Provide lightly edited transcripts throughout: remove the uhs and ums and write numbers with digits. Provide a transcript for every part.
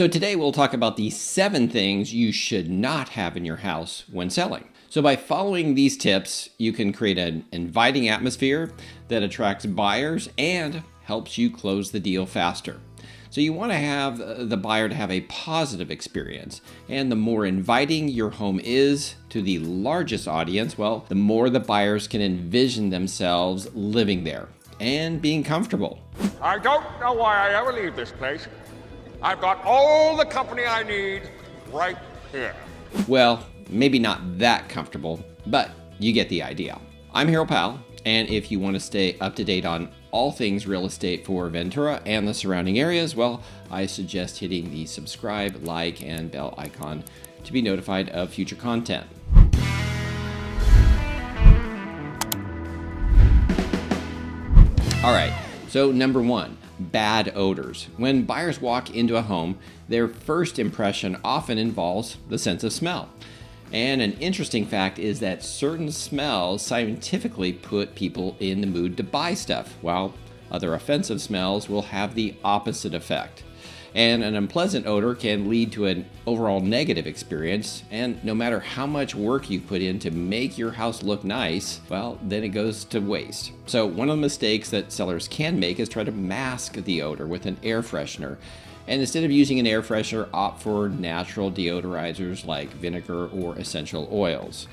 So today we'll talk about the 7 things you should not have in your house when selling. So by following these tips, you can create an inviting atmosphere that attracts buyers and helps you close the deal faster. So you want to have the buyer to have a positive experience. And the more inviting your home is to the largest audience, well, the more the buyers can envision themselves living there and being comfortable. I don't know why I ever leave this place. I've got all the company I need right here. Well, maybe not that comfortable, but you get the idea. I'm Harold Powell, and if you want to stay up to date on all things real estate for Ventura and the surrounding areas, well, I suggest hitting the subscribe, like, and bell icon to be notified of future content. All right, so number 1, bad odors. When buyers walk into a home, their first impression often involves the sense of smell. And an interesting fact is that certain smells scientifically put people in the mood to buy stuff, while other offensive smells will have the opposite effect. And an unpleasant odor can lead to an overall negative experience, and no matter how much work you put in to make your house look nice, well, then it goes to waste. So one of the mistakes that sellers can make is try to mask the odor with an air freshener. And instead of using an air freshener, opt for natural deodorizers like vinegar or essential oils.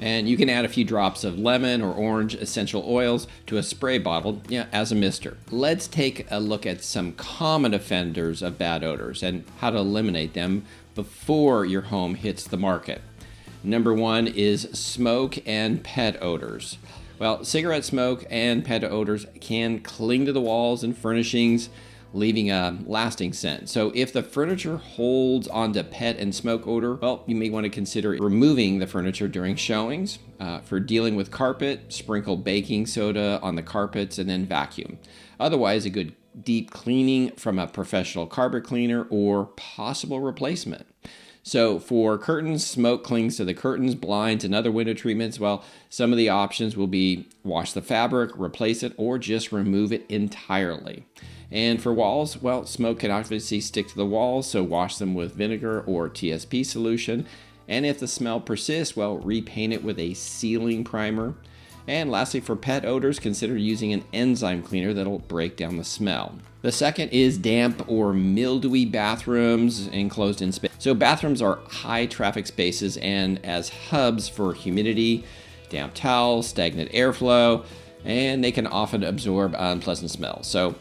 And you can add a few drops of lemon or orange essential oils to a spray bottle as a mister. Let's take a look at some common offenders of bad odors and how to eliminate them before your home hits the market. Number 1 is smoke and pet odors. Well, cigarette smoke and pet odors can cling to the walls and furnishings, leaving a lasting scent. So if the furniture holds onto pet and smoke odor, well, you may want to consider removing the furniture during showings. For dealing with carpet, sprinkle baking soda on the carpets and then vacuum. Otherwise, a good deep cleaning from a professional carpet cleaner or possible replacement. So for curtains, smoke clings to the curtains, blinds, and other window treatments. Well, some of the options will be wash the fabric, replace it, or just remove it entirely. And for walls, well, smoke can obviously stick to the walls, so wash them with vinegar or TSP solution. And if the smell persists, well, repaint it with a sealing primer. And lastly, for pet odors, consider using an enzyme cleaner that'll break down the smell. The second is damp or mildewy bathrooms enclosed in space. So bathrooms are high traffic spaces and as hubs for humidity, damp towels, stagnant airflow, and they can often absorb unpleasant smells. So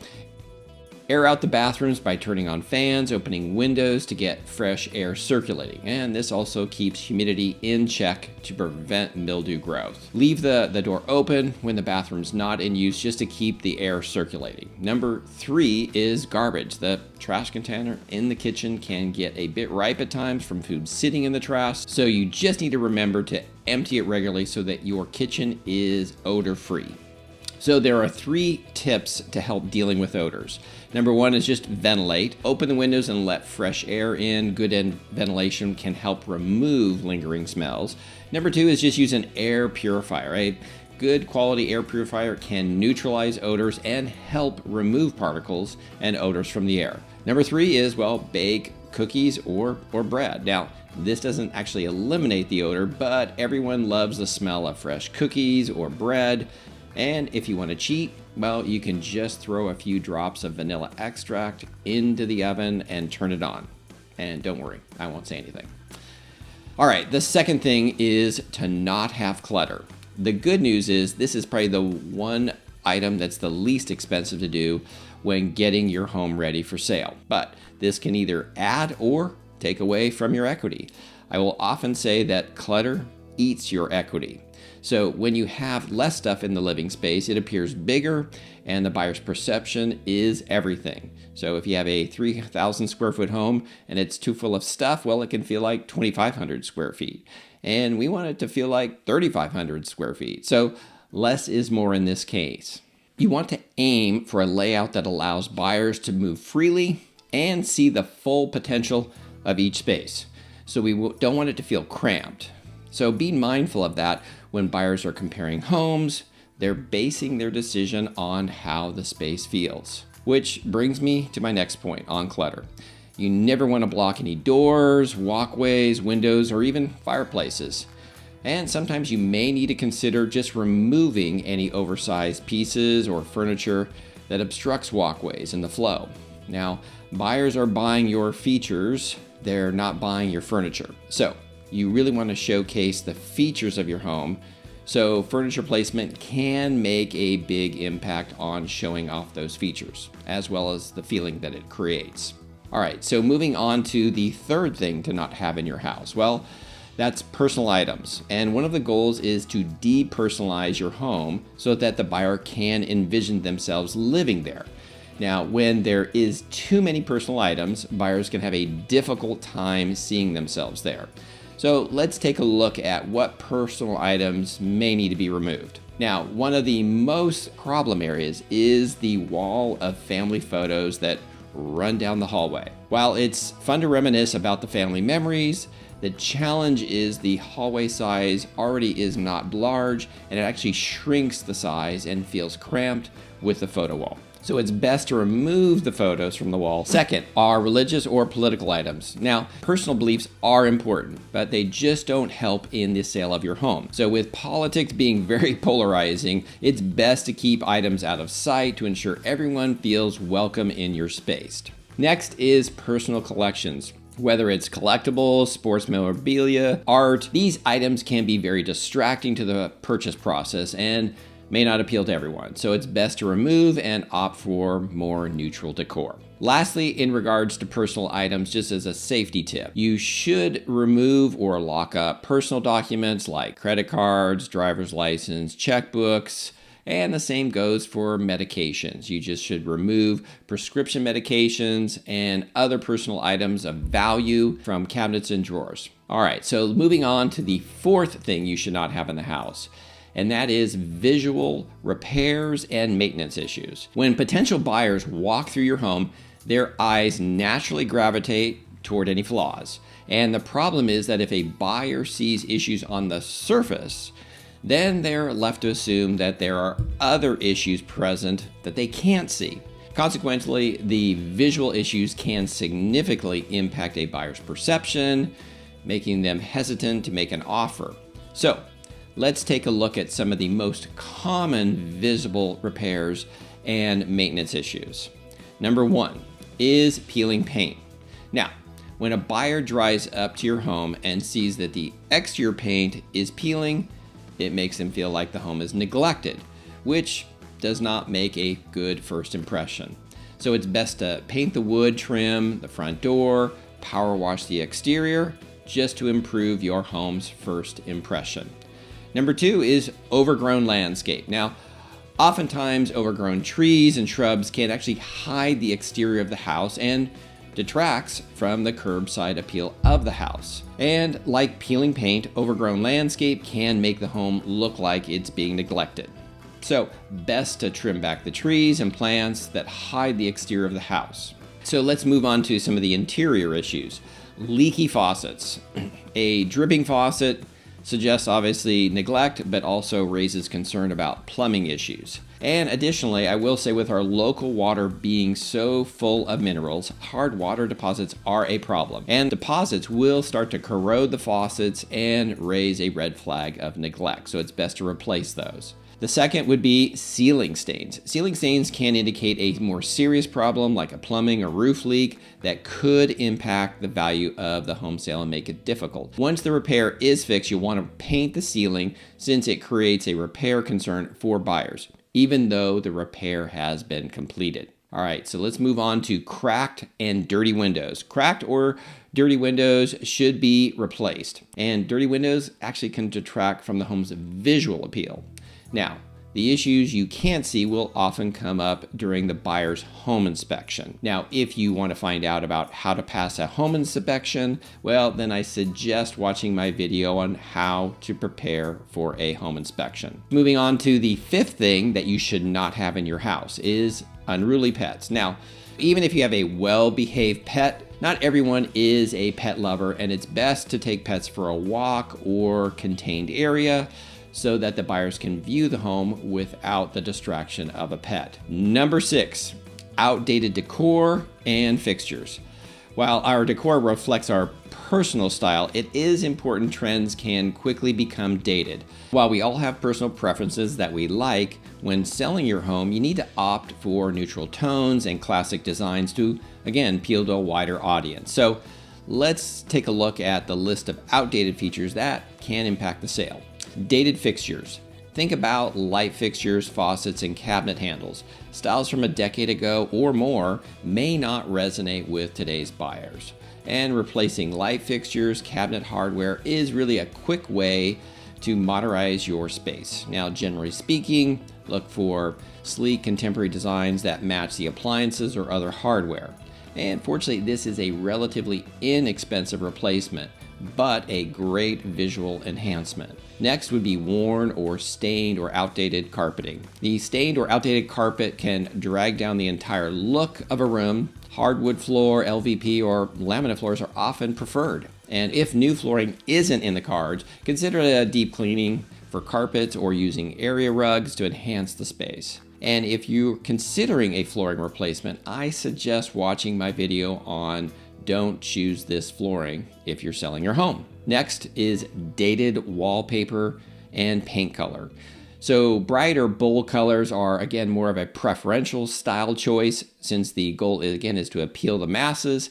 air out the bathrooms by turning on fans, opening windows to get fresh air circulating. And this also keeps humidity in check to prevent mildew growth. Leave the door open when the bathroom's not in use just to keep the air circulating. Number 3 is garbage. The trash container in the kitchen can get a bit ripe at times from food sitting in the trash. So you just need to remember to empty it regularly so that your kitchen is odor-free. So there are 3 tips to help dealing with odors. Number 1 is just ventilate. Open the windows and let fresh air in. Good ventilation can help remove lingering smells. Number 2 is just use an air purifier. A good quality air purifier can neutralize odors and help remove particles and odors from the air. Number 3 is, well, bake cookies or bread. Now, this doesn't actually eliminate the odor, but everyone loves the smell of fresh cookies or bread. And if you want to cheat, well, you can just throw a few drops of vanilla extract into the oven and turn it on. And don't worry, I won't say anything. All right, the second thing is to not have clutter. The good news is this is probably the one item that's the least expensive to do when getting your home ready for sale. But this can either add or take away from your equity. I will often say that clutter eats your equity. So when you have less stuff in the living space, it appears bigger and the buyer's perception is everything. So if you have a 3,000 square foot home and it's too full of stuff, well, it can feel like 2,500 square feet. And we want it to feel like 3,500 square feet. So less is more in this case. You want to aim for a layout that allows buyers to move freely and see the full potential of each space. So we don't want it to feel cramped. So be mindful of that when buyers are comparing homes. They're basing their decision on how the space feels. Which brings me to my next point on clutter. You never want to block any doors, walkways, windows, or even fireplaces. And sometimes you may need to consider just removing any oversized pieces or furniture that obstructs walkways and the flow. Now, buyers are buying your features, they're not buying your furniture. So, you really want to showcase the features of your home. So, furniture placement can make a big impact on showing off those features, as well as the feeling that it creates. All right, so moving on to the third thing to not have in your house. Well, that's personal items. And one of the goals is to depersonalize your home so that the buyer can envision themselves living there. Now, when there is too many personal items, buyers can have a difficult time seeing themselves there. So let's take a look at what personal items may need to be removed. Now, one of the most problem areas is the wall of family photos that run down the hallway. While it's fun to reminisce about the family memories, the challenge is the hallway size already is not large, and it actually shrinks the size and feels cramped with the photo wall. So it's best to remove the photos from the wall. Second are religious or political items. Now, personal beliefs are important, but they just don't help in the sale of your home. So with politics being very polarizing, it's best to keep items out of sight to ensure everyone feels welcome in your space. Next is personal collections. Whether it's collectibles, sports memorabilia, art, these items can be very distracting to the purchase process and may not appeal to everyone, so it's best to remove and opt for more neutral decor. Lastly, in regards to personal items, just as a safety tip, you should remove or lock up personal documents like credit cards, driver's license, checkbooks, and the same goes for medications. You just should remove prescription medications and other personal items of value from cabinets and drawers. All right, so moving on to the fourth thing you should not have in the house, and that is visual repairs and maintenance issues. When potential buyers walk through your home, their eyes naturally gravitate toward any flaws. And the problem is that if a buyer sees issues on the surface, then they're left to assume that there are other issues present that they can't see. Consequently, the visual issues can significantly impact a buyer's perception, making them hesitant to make an offer. So, let's take a look at some of the most common visible repairs and maintenance issues. Number one is peeling paint. Now, when a buyer drives up to your home and sees that the exterior paint is peeling, it makes them feel like the home is neglected, which does not make a good first impression. So it's best to paint the wood trim, the front door, power wash the exterior, just to improve your home's first impression. Number two is overgrown landscape. Now, oftentimes overgrown trees and shrubs can actually hide the exterior of the house and detracts from the curbside appeal of the house. And like peeling paint, overgrown landscape can make the home look like it's being neglected. So, best to trim back the trees and plants that hide the exterior of the house. So let's move on to some of the interior issues. Leaky faucets. A dripping faucet suggests obviously neglect, but also raises concern about plumbing issues. And additionally, I will say with our local water being so full of minerals, hard water deposits are a problem. And deposits will start to corrode the faucets and raise a red flag of neglect. So it's best to replace those. The second would be ceiling stains. Ceiling stains can indicate a more serious problem like a plumbing or roof leak that could impact the value of the home sale and make it difficult. Once the repair is fixed, you'll want to paint the ceiling since it creates a repair concern for buyers, even though the repair has been completed. All right, so let's move on to cracked and dirty windows. Cracked or dirty windows should be replaced, and dirty windows actually can detract from the home's visual appeal. Now, the issues you can't see will often come up during the buyer's home inspection. Now, if you want to find out about how to pass a home inspection, well, then I suggest watching my video on how to prepare for a home inspection. Moving on to the fifth thing that you should not have in your house is unruly pets. Now, even if you have a well-behaved pet, not everyone is a pet lover, and it's best to take pets for a walk or contained area so that the buyers can view the home without the distraction of a pet. Number 6, outdated decor and fixtures. While our decor reflects our personal style, it is important trends can quickly become dated. While we all have personal preferences that we like, when selling your home, you need to opt for neutral tones and classic designs to, again, appeal to a wider audience. So let's take a look at the list of outdated features that can impact the sale. Dated fixtures. Think about light fixtures, faucets, and cabinet handles. Styles from a decade ago or more may not resonate with today's buyers. And replacing light fixtures, cabinet hardware is really a quick way to modernize your space. Now, generally speaking, look for sleek contemporary designs that match the appliances or other hardware. And fortunately, this is a relatively inexpensive replacement, but a great visual enhancement. Next would be worn or stained or outdated carpeting. The stained or outdated carpet can drag down the entire look of a room. Hardwood floor, LVP, or laminate floors are often preferred. And if new flooring isn't in the cards, consider a deep cleaning for carpets or using area rugs to enhance the space. And if you're considering a flooring replacement, I suggest watching my video on Don't Choose This Flooring if you're selling your home. Next is dated wallpaper and paint color. So bright or bold colors are, again, more of a preferential style choice, since the goal is to appeal to masses,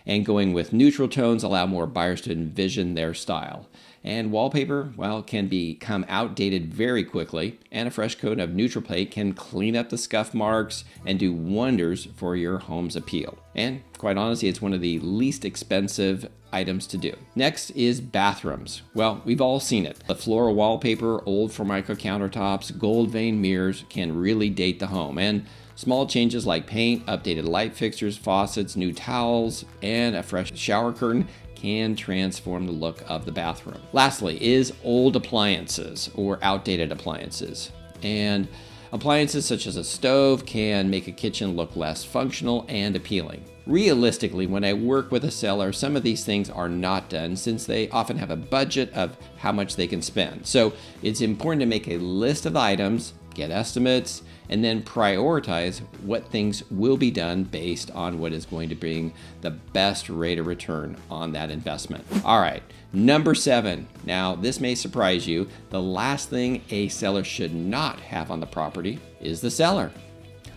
and going with neutral tones allow more buyers to envision their style. And wallpaper, well, can become outdated very quickly, and a fresh coat of neutral paint can clean up the scuff marks and do wonders for your home's appeal. And quite honestly, it's one of the least expensive items to do. Next is bathrooms. Well, we've all seen it. The floral wallpaper, old Formica countertops, gold veined mirrors can really date the home. And small changes like paint, updated light fixtures, faucets, new towels, and a fresh shower curtain can transform the look of the bathroom. Lastly is old appliances or outdated appliances. And appliances such as a stove can make a kitchen look less functional and appealing. Realistically, when I work with a seller, some of these things are not done, since they often have a budget of how much they can spend. So it's important to make a list of items, get estimates, and then prioritize what things will be done based on what is going to bring the best rate of return on that investment. All right, number 7. Now, this may surprise you. The last thing a seller should not have on the property is the cellar.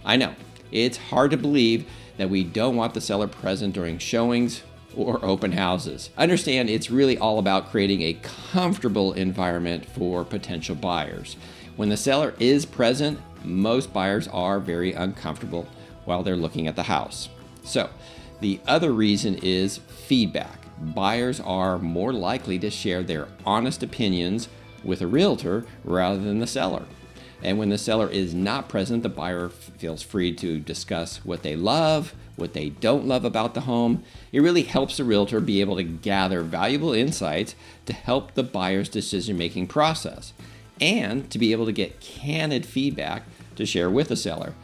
I know, it's hard to believe that we don't want the seller present during showings or open houses. Understand, it's really all about creating a comfortable environment for potential buyers. When the seller is present, most buyers are very uncomfortable while they're looking at the house. So, the other reason is feedback. Buyers are more likely to share their honest opinions with a realtor rather than the seller. And when the seller is not present, the buyer feels free to discuss what they love, what they don't love about the home. It really helps the realtor be able to gather valuable insights to help the buyer's decision-making process, and to be able to get candid feedback to share with the seller.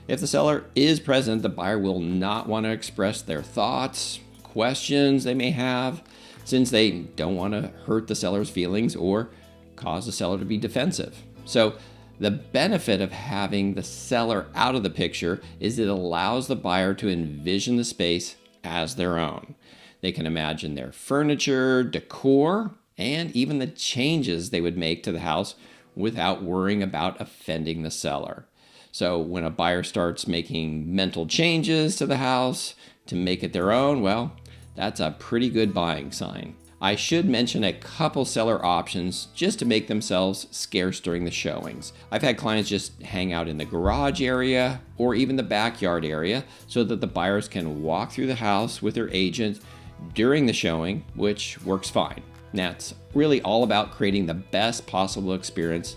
If the seller is present, the buyer will not want to express their thoughts, questions they may have, since they don't want to hurt the seller's feelings or cause the seller to be defensive. So the benefit of having the seller out of the picture is it allows the buyer to envision the space as their own. They can imagine their furniture, decor, and even the changes they would make to the house without worrying about offending the seller. So when a buyer starts making mental changes to the house to make it their own, well, that's a pretty good buying sign. I should mention a couple seller options just to make themselves scarce during the showings. I've had clients just hang out in the garage area or even the backyard area so that the buyers can walk through the house with their agent during the showing, which works fine. That's really all about creating the best possible experience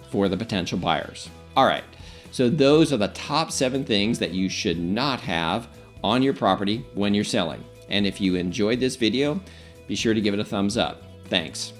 for the potential buyers. All right, so those are the top 7 things that you should not have on your property when you're selling. And if you enjoyed this video, be sure to give it a thumbs up. Thanks.